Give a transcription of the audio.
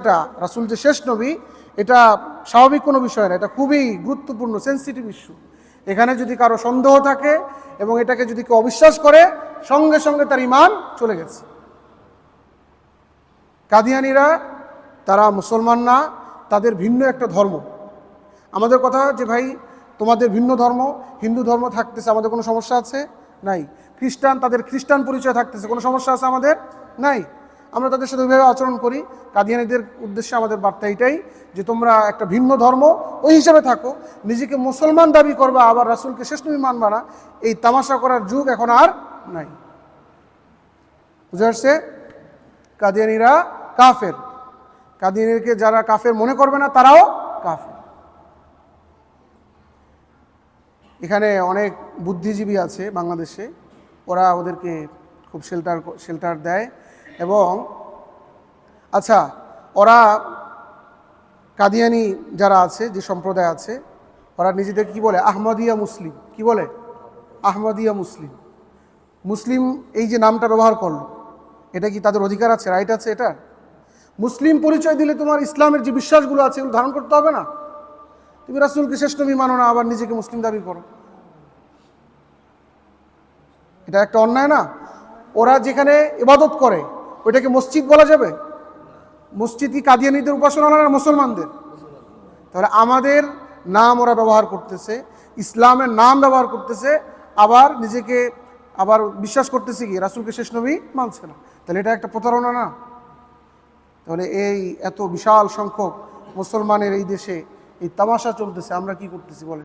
এটা রাসূল যে শেষ নবী এটা স্বাভাবিক কোনো বিষয় না, এটা খুবই গুরুত্বপূর্ণ সেন্সিটিভ ইস্যু। এখানে যদি কারো সন্দেহ থাকে এবং এটাকে যদি কেউ অবিশ্বাস করে, সঙ্গে সঙ্গে তার ঈমান চলে গেছে। কাদিয়ানীরা তারা মুসলমান না, তাদের ভিন্ন একটা ধর্ম। আমাদের কথা যে ভাই তোমাদের ভিন্ন ধর্ম, হিন্দু ধর্ম থাকতেছে, আমাদের কোনো সমস্যা আছে? নাই। খ্রিস্টান, তাদের খ্রিস্টান পরিচয় থাকতেছে, কোনো সমস্যা আছে আমাদের? নাই। আমরা তাদের সাথে ওইভাবে আচরণ করি। কাদিয়ানীদের উদ্দেশ্যে আমাদের বার্তা এটাই যে তোমরা একটা ভিন্ন ধর্ম ওই হিসাবে থাকো, নিজেকে মুসলমান দাবি করবা আবার রাসূলকে শেষ নবী মানবা না, এই তামাশা করার যুগ এখন আর নাই। বুঝে আসছে? কাদিয়ানীরা কাফের। কাদিয়ানীকে যারা কাফের মনে করবে না তারাও কাফের। এখানে অনেক বুদ্ধিজীবী আছে বাংলাদেশে, ওরা ওদেরকে খুব শেল্টার দেয়। এবং আচ্ছা, ওরা কাদিয়ানী যারা আছে, যে সম্প্রদায় আছে, ওরা নিজেদেরকে কী বলে? আহমদিয়া মুসলিম। কি বলে? আহমদিয়া মুসলিম। মুসলিম এই যে নামটা ব্যবহার করলো, এটা কি তাদের অধিকার আছে, রাইট আছে? এটা মুসলিম পরিচয় দিলে তোমার ইসলামের যে বিশ্বাসগুলো আছে এগুলো ধারণ করতে হবে না? তুমি রাসূলকে শেষ নবী মানো না, আবার নিজেকে মুসলিম দাবি করো, এটা একটা অন্যায় না? ওরা যেখানে ইবাদত করে ওইটাকে মসজিদ বলা যাবে? মসজিদ কি কাদিয়ানীদের উপাসনালয় না মুসলমানদের? তাহলে আমাদের নাম ওরা ব্যবহার করতেছে, ইসলামের নাম ব্যবহার করতেছে, আবার নিজেকে আবার বিশ্বাস করতেছে কি রাসূলকে শেষ নবী মানছে না। তাহলে এটা একটা প্রতারণা না? তাহলে এই এত বিশাল সংখ্যক মুসলমানের এই দেশে এই তামাশা চলতেছে, আমরা কি করতেছি বলেন?